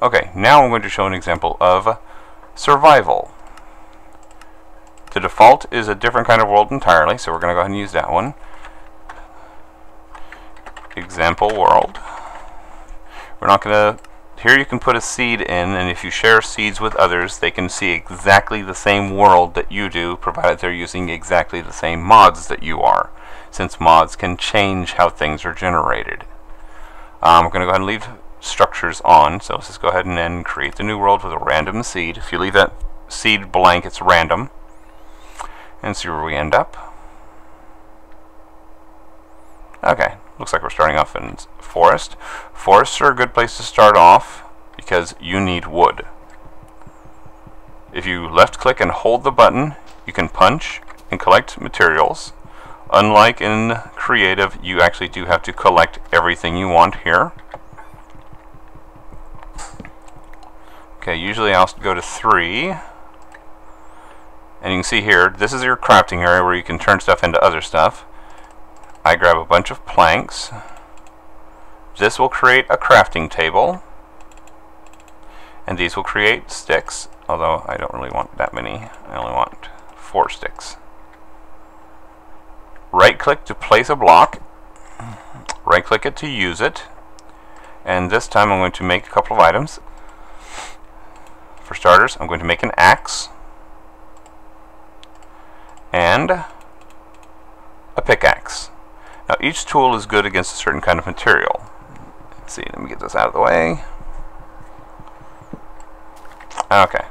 Okay, now I'm going to show an example of survival. The default is a different kind of world entirely, so we're going to go ahead and use that one. Example world. We're not going to... Here you can put a seed in, and if you share seeds with others, they can see exactly the same world that you do, provided they're using exactly the same mods that you are, since mods can change how things are generated. We're going to go ahead and leave structures on, so let's just go ahead and then create the new world with a random seed. If you leave that seed blank, it's random. And see where we end up. Okay, looks like we're starting off in forest. Forests are a good place to start off because you need wood. If you left click and hold the button, you can punch and collect materials. Unlike in creative, you actually do have to collect everything you want here. Okay, usually I'll go to 3. And you can see here, this is your crafting area where you can turn stuff into other stuff. I grab a bunch of planks. This will create a crafting table. And these will create sticks, although I don't really want that many. I only want 4 sticks. Right click to place a block. Right click it to use it. And this time I'm going to make a couple of items. For starters, I'm going to make an axe and a pickaxe. Now each tool is good against a certain kind of material. Let's see, let me get this out of the way. Okay.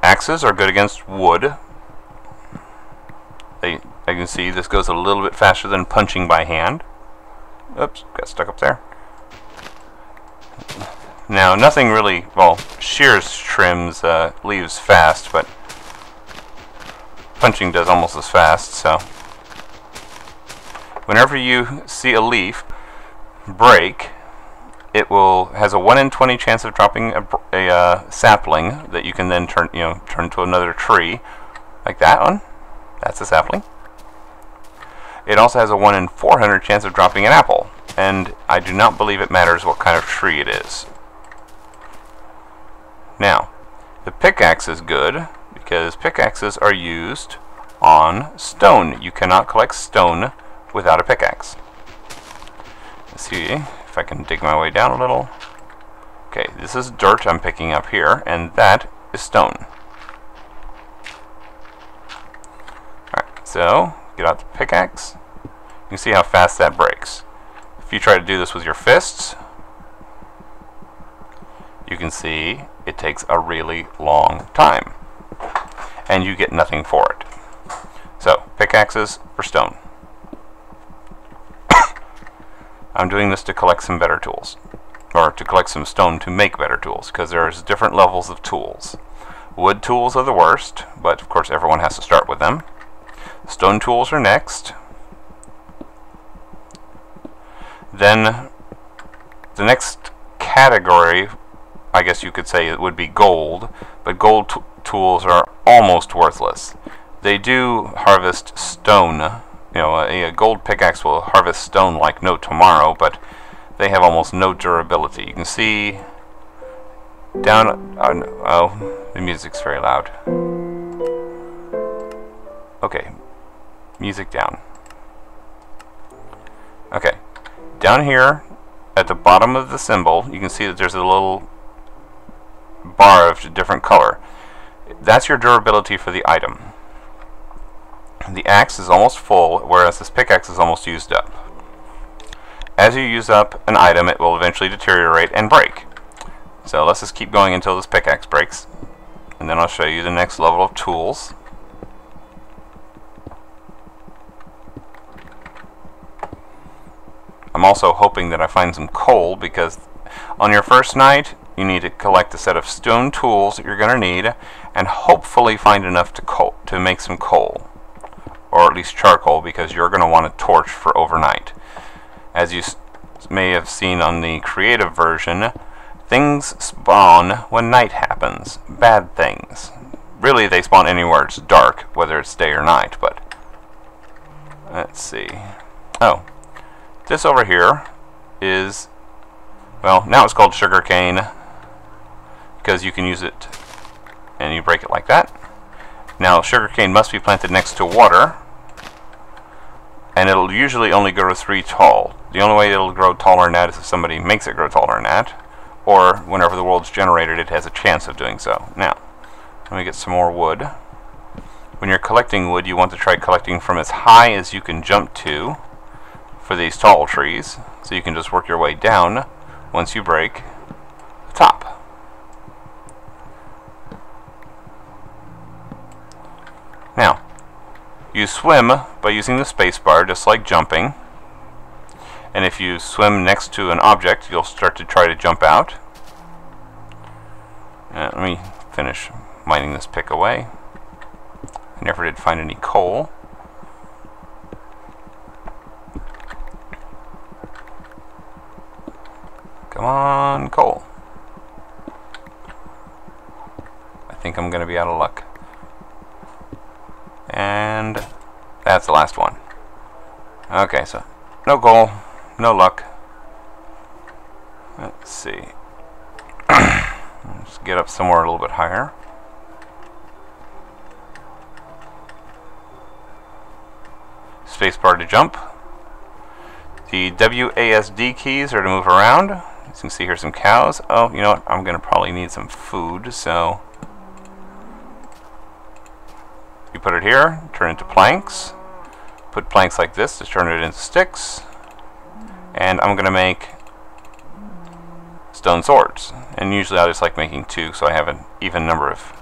Axes are good against wood. I can see this goes a little bit faster than punching by hand. Oops, got stuck up there. Now, nothing really, well, shears trims leaves fast, but punching does almost as fast, so. Whenever you see a leaf break, it has a 1 in 20 chance of dropping a sapling that you can then turn to another tree, like that one. That's a sapling. It also has a 1 in 400 chance of dropping an apple, and I do not believe it matters what kind of tree it is. Now, the pickaxe is good because pickaxes are used on stone. You cannot collect stone without a pickaxe. Let's see if I can dig my way down a little. Okay, this is dirt I'm picking up here, and that is stone. Alright, so get out the pickaxe. You can see how fast that breaks. If you try to do this with your fists, you can see it takes a really long time, and you get nothing for it. So, pickaxes for stone. I'm doing this to collect some better tools, or to collect some stone to make better tools, because there's different levels of tools. Wood tools are the worst, but of course everyone has to start with them. Stone tools are next. Then the next category, I guess you could say, it would be gold, but gold tools are almost worthless. They do harvest stone. You know, a gold pickaxe will harvest stone like no tomorrow, but they have almost no durability. You can see down... oh, the music's very loud. Okay, music down. Okay, down here at the bottom of the symbol, you can see that there's a little bar of different color. That's your durability for the item. The axe is almost full, whereas this pickaxe is almost used up. As you use up an item, it will eventually deteriorate and break. So let's just keep going until this pickaxe breaks, and then I'll show you the next level of tools. I'm also hoping that I find some coal, because on your first night you need to collect a set of stone tools that you're going to need, and hopefully find enough to make some coal, or at least charcoal, because you're going to want a torch for overnight. As you may have seen on the creative version, things spawn when night happens. Bad things. Really, they spawn anywhere it's dark, whether it's day or night, but let's see. Oh, this over here is, well, now it's called sugarcane. because you can use it, and you break it like that. Now, sugarcane must be planted next to water, and it'll usually only grow 3 tall. The only way it'll grow taller than that is if somebody makes it grow taller than that, or whenever the world's generated, it has a chance of doing so. Now, let me get some more wood. When you're collecting wood, you want to try collecting from as high as you can jump to for these tall trees, so you can just work your way down once you break the top. Now, you swim by using the space bar, just like jumping. And if you swim next to an object, you'll start to try to jump out. Let me finish mining this pick away. I never did find any coal. Come on, coal. I think I'm going to be out of luck. And that's the last one. Okay, so no coal, no luck. Let's see. Let's get up somewhere a little bit higher. Spacebar to jump. The WASD keys are to move around. As you can see here, some cows. Oh, you know what? I'm going to probably need some food, so you put it here, turn it into planks. Put planks like this to turn it into sticks. And I'm going to make stone swords. And usually I just like making 2, so I have an even number of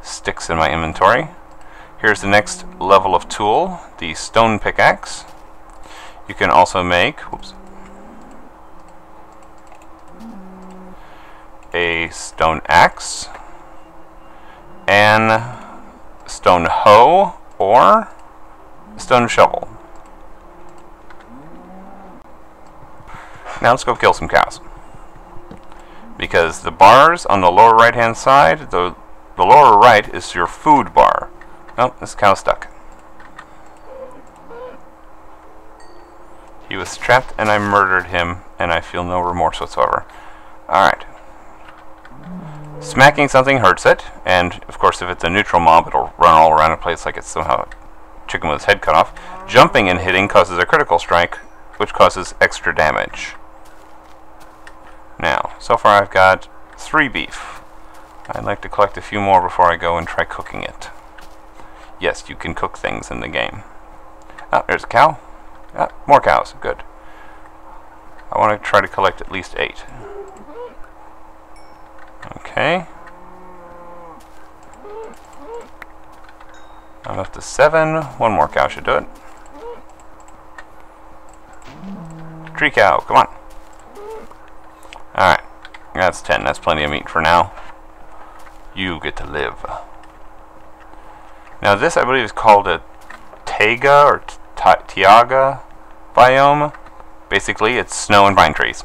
sticks in my inventory. Here's the next level of tool, the stone pickaxe. You can also make a stone axe, and stone hoe, or a stone shovel. Now let's go kill some cows. Because the bars on the lower right hand side, the lower right is your food bar. Oh, this cow's stuck. He was trapped and I murdered him, and I feel no remorse whatsoever. Alright. Smacking something hurts it, and of course if it's a neutral mob, it'll run all around the place like it's somehow a chicken with his head cut off. Jumping and hitting causes a critical strike, which causes extra damage. Now, so far I've got 3 beef. I'd like to collect a few more before I go and try cooking it. Yes, you can cook things in the game. Oh, there's a cow. Ah, more cows. Good. I want to try to collect at least 8. Okay. I'm up to 7. 1 more cow should do it. Tree cow, come on. Alright. That's 10. That's plenty of meat for now. You get to live. Now this, I believe, is called a taiga or taiga biome. Basically, it's snow and pine trees.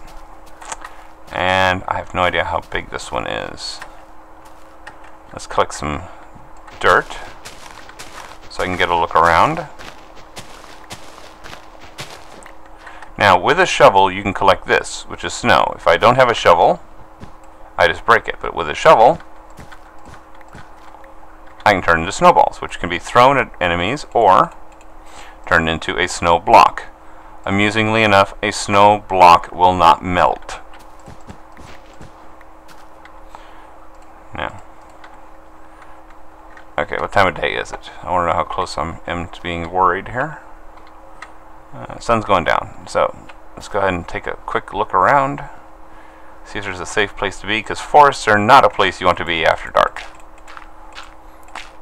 And I have no idea how big this one is. Let's collect some dirt so I can get a look around. Now, with a shovel, you can collect this, which is snow. If I don't have a shovel, I just break it. But with a shovel, I can turn into snowballs, which can be thrown at enemies or turned into a snow block. Amusingly enough, a snow block will not melt. Now, okay, what time of day is it? I want to know how close I am to being worried here. Sun's going down, so let's go ahead and take a quick look around. See if there's a safe place to be, because forests are not a place you want to be after dark.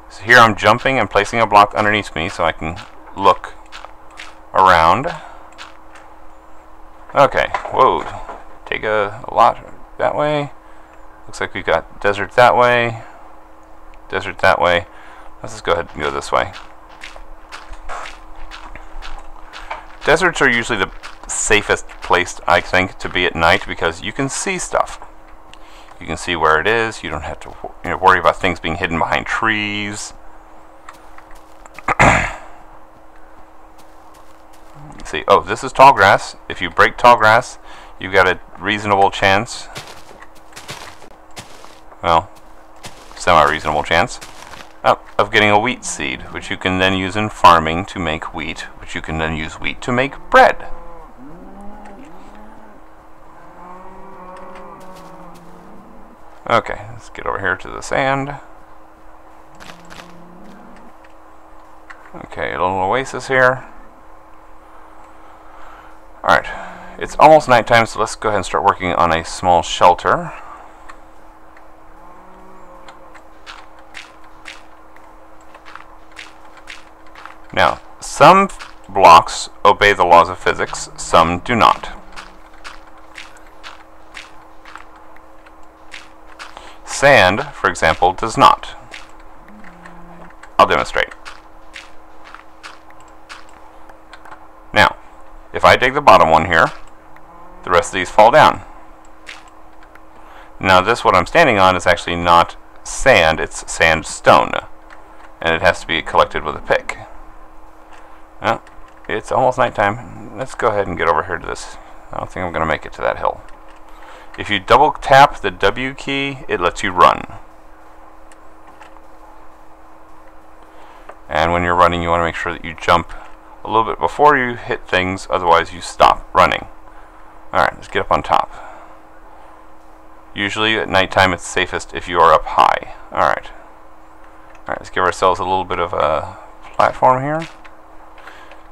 So here I'm jumping and placing a block underneath me so I can look around. Okay, whoa, take a lot that way. Looks like we've got desert that way, desert that way. Let's just go ahead and go this way. Deserts are usually the safest place, I think, to be at night because you can see stuff. You can see where it is. You don't have to worry about things being hidden behind trees. See, oh, this is tall grass. If you break tall grass, you've got a reasonable chance well, semi-reasonable chance, of getting a wheat seed, which you can then use in farming to make wheat, which you can then use wheat to make bread. Okay, let's get over here to the sand. Okay, a little oasis here. Alright, it's almost nighttime, so let's go ahead and start working on a small shelter. Now, some blocks obey the laws of physics, some do not. Sand, for example, does not. I'll demonstrate. Now, if I dig the bottom one here, the rest of these fall down. Now this, what I'm standing on, is actually not sand, it's sandstone. And it has to be collected with a pick. Well, it's almost nighttime. Let's go ahead and get over here to this. I don't think I'm going to make it to that hill. If you double tap the W key, it lets you run. And when you're running, you want to make sure that you jump a little bit before you hit things, otherwise you stop running. Alright, let's get up on top. Usually at nighttime it's safest if you are up high. Alright, let's give ourselves a little bit of a platform here.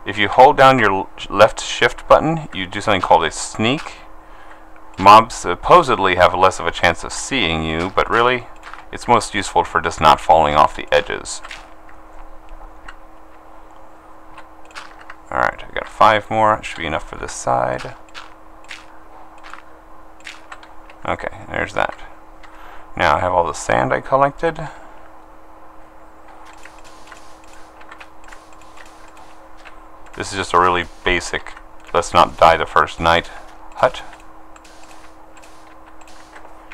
If you hold down your left shift button, you do something called a sneak. Mobs supposedly have less of a chance of seeing you, but really, it's most useful for just not falling off the edges. Alright, I got 5 more. It should be enough for this side. Okay, there's that. Now I have all the sand I collected. This is just a really basic, let's not die the first night hut.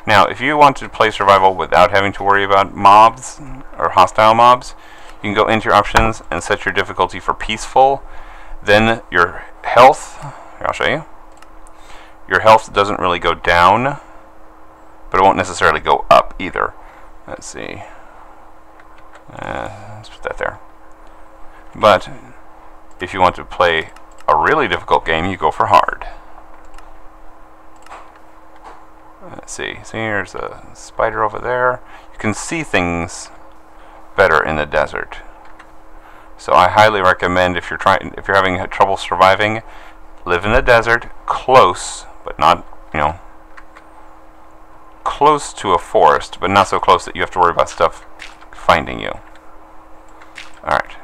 Now, if you want to play survival without having to worry about mobs or hostile mobs, you can go into your options and set your difficulty for peaceful. Then your health, here, I'll show you. Your health doesn't really go down, but it won't necessarily go up either. Let's see. Let's put that there. But if you want to play a really difficult game, you go for hard. Let's see. See, here's a spider over there. You can see things better in the desert. So I highly recommend, if you're having trouble surviving, live in the desert, close, but not, close to a forest, but not so close that you have to worry about stuff finding you. Alright.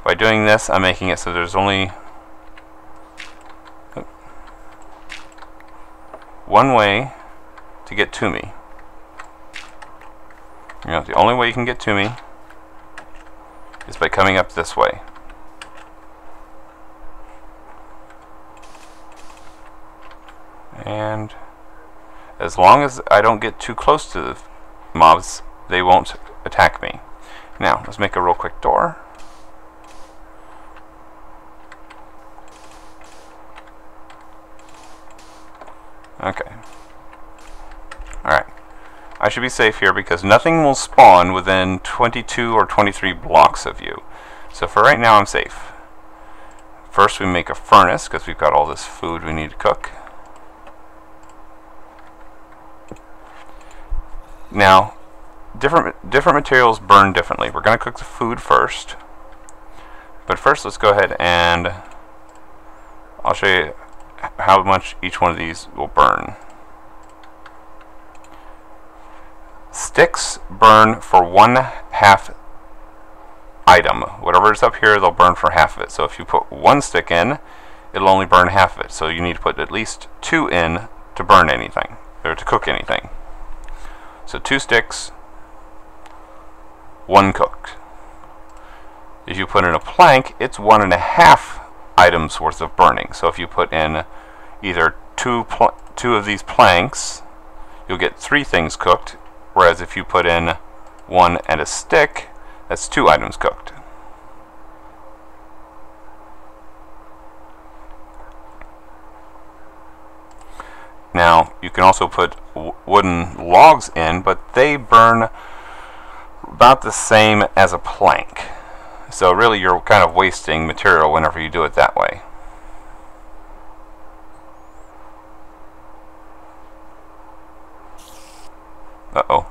By doing this, I'm making it so there's only one way to get to me. The only way you can get to me is by coming up this way. And as long as I don't get too close to the mobs, they won't attack me. Now, let's make a real quick door. Okay. Alright. I should be safe here because nothing will spawn within 22 or 23 blocks of you. So for right now, I'm safe. First, we make a furnace because we've got all this food we need to cook. Now, different materials burn differently. We're going to cook the food first. But first, let's go ahead and I'll show you how much each one of these will burn. Sticks burn for 1/2 item. Whatever's up here, they'll burn for half of it. So if you put 1 stick in, it'll only burn half of it. So you need to put at least 2 in to burn anything, or to cook anything. So 2 sticks, 1 cooked. If you put in a plank, it's 1.5 items worth of burning. So if you put in either two of these planks, you'll get 3 things cooked, whereas if you put in 1 and a stick, that's 2 items cooked. Now, you can also put wooden logs in, but they burn about the same as a plank. So really you're kind of wasting material whenever you do it that way. Uh-oh.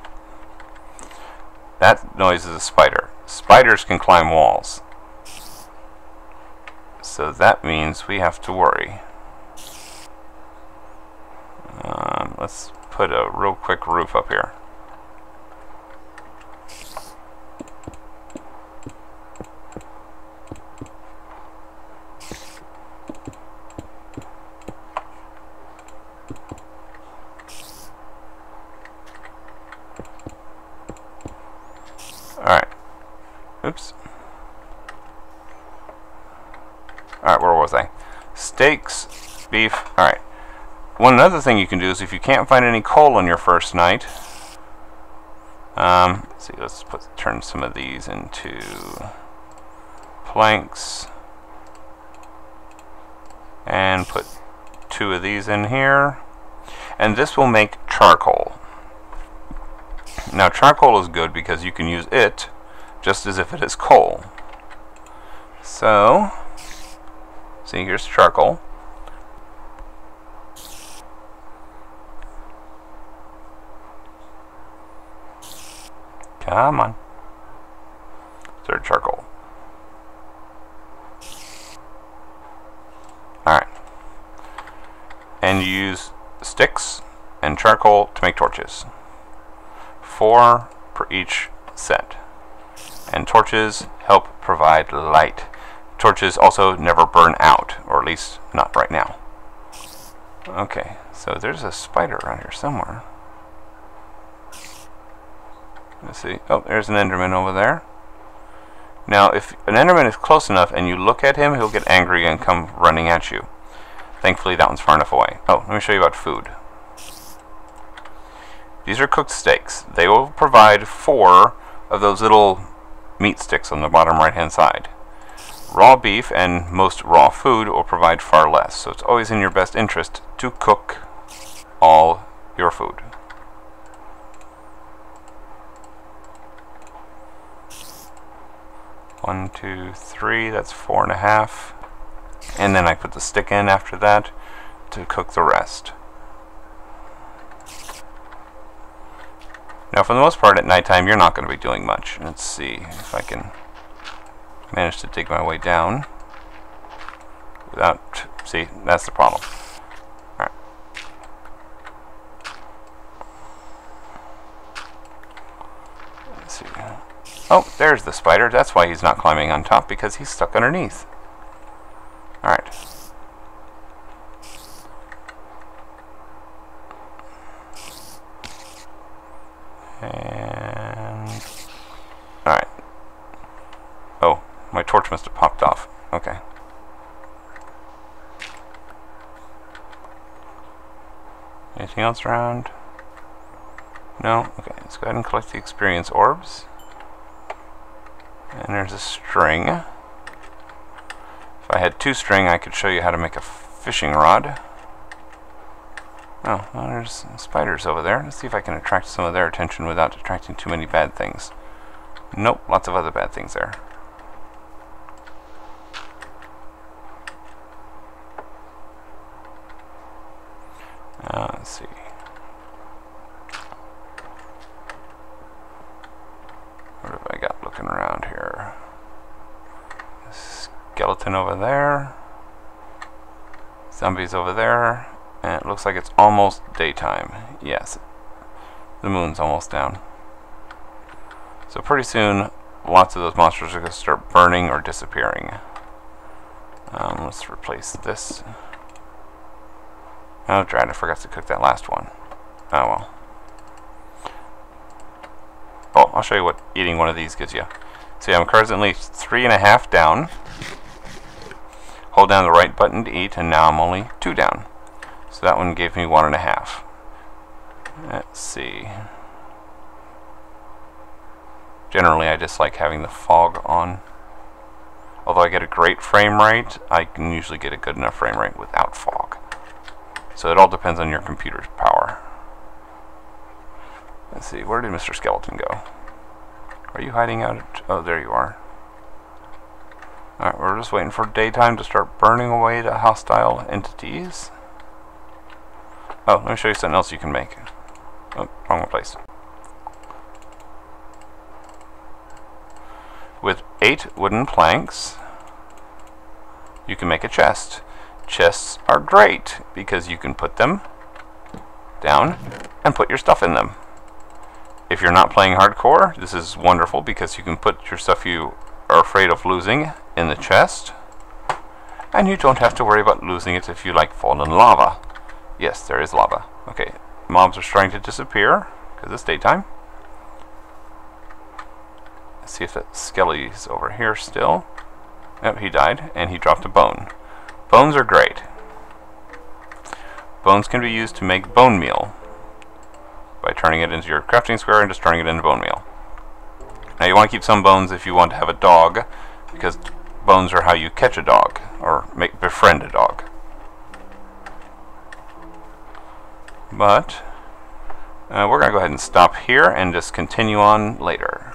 That noise is a spider. Spiders can climb walls. So that means we have to worry. Let's put a real quick roof up here. Alright. Oops. Alright, where was I? Steaks, beef. Alright. One other thing you can do is if you can't find any coal on your first night, let's see, let's turn some of these into planks and put 2 of these in here, and this will make charcoal. Now charcoal is good because you can use it just as if it is coal. So, see, here's charcoal. Come on. Third charcoal. Alright. And you use sticks and charcoal to make torches. 4 per each set. And torches help provide light. Torches also never burn out, or at least not right now. Okay, so there's a spider around here somewhere. Let's see. Oh, there's an Enderman over there. Now, if an Enderman is close enough and you look at him, he'll get angry and come running at you. Thankfully, that one's far enough away. Oh, let me show you about food. These are cooked steaks. They will provide 4 of those little meat sticks on the bottom right-hand side. Raw beef and most raw food will provide far less, so it's always in your best interest to cook all your food. One, 2, 3, that's 4.5. And then I put the stick in after that to cook the rest. Now for the most part at nighttime you're not going to be doing much. Let's see if I can manage to dig my way down without, see, that's the problem. Alright. Let's see. Oh, there's the spider. That's why he's not climbing on top, because he's stuck underneath. Alright. And... Alright. Oh, my torch must have popped off. Okay. Anything else around? No? Okay, let's go ahead and collect the experience orbs. And there's a string. If I had 2 string, I could show you how to make a fishing rod. Oh, well, there's spiders over there. Let's see if I can attract some of their attention without attracting too many bad things. Nope, lots of other bad things there. Let's see. What have I got looking around here? A skeleton over there. Zombies over there. And it looks like it's almost daytime. Yes. The moon's almost down. So pretty soon, lots of those monsters are going to start burning or disappearing. Let's replace this. Oh, drat, I forgot to cook that last one. Oh, well. Oh, I'll show you what eating one of these gives you. See, I'm presently 3.5 down. Hold down the right button to eat, and now I'm only 2 down. So that one gave me 1.5. Let's see. Generally, I dislike having the fog on. Although I get a great frame rate, I can usually get a good enough frame rate without fog. So it all depends on your computer's power. Let's see, where did Mr. Skeleton go? Are you hiding out? Oh, there you are. Alright, we're just waiting for daytime to start burning away the hostile entities. Oh, let me show you something else you can make. Oh, wrong place. With 8 wooden planks, you can make a chest. Chests are great because you can put them down and put your stuff in them. If you're not playing hardcore, this is wonderful because you can put your stuff you are afraid of losing in the chest, and you don't have to worry about losing it if you like fallen lava. Yes, there is lava. Okay, mobs are starting to disappear because it's daytime. Let's see if that Skelly's over here still. Yep, he died, and he dropped a bone. Bones are great. Bones can be used to make bone meal by turning it into your crafting square and just turning it into bone meal. Now you want to keep some bones if you want to have a dog, because bones are how you catch a dog, or befriend a dog. But we're going to go ahead and stop here and just continue on later.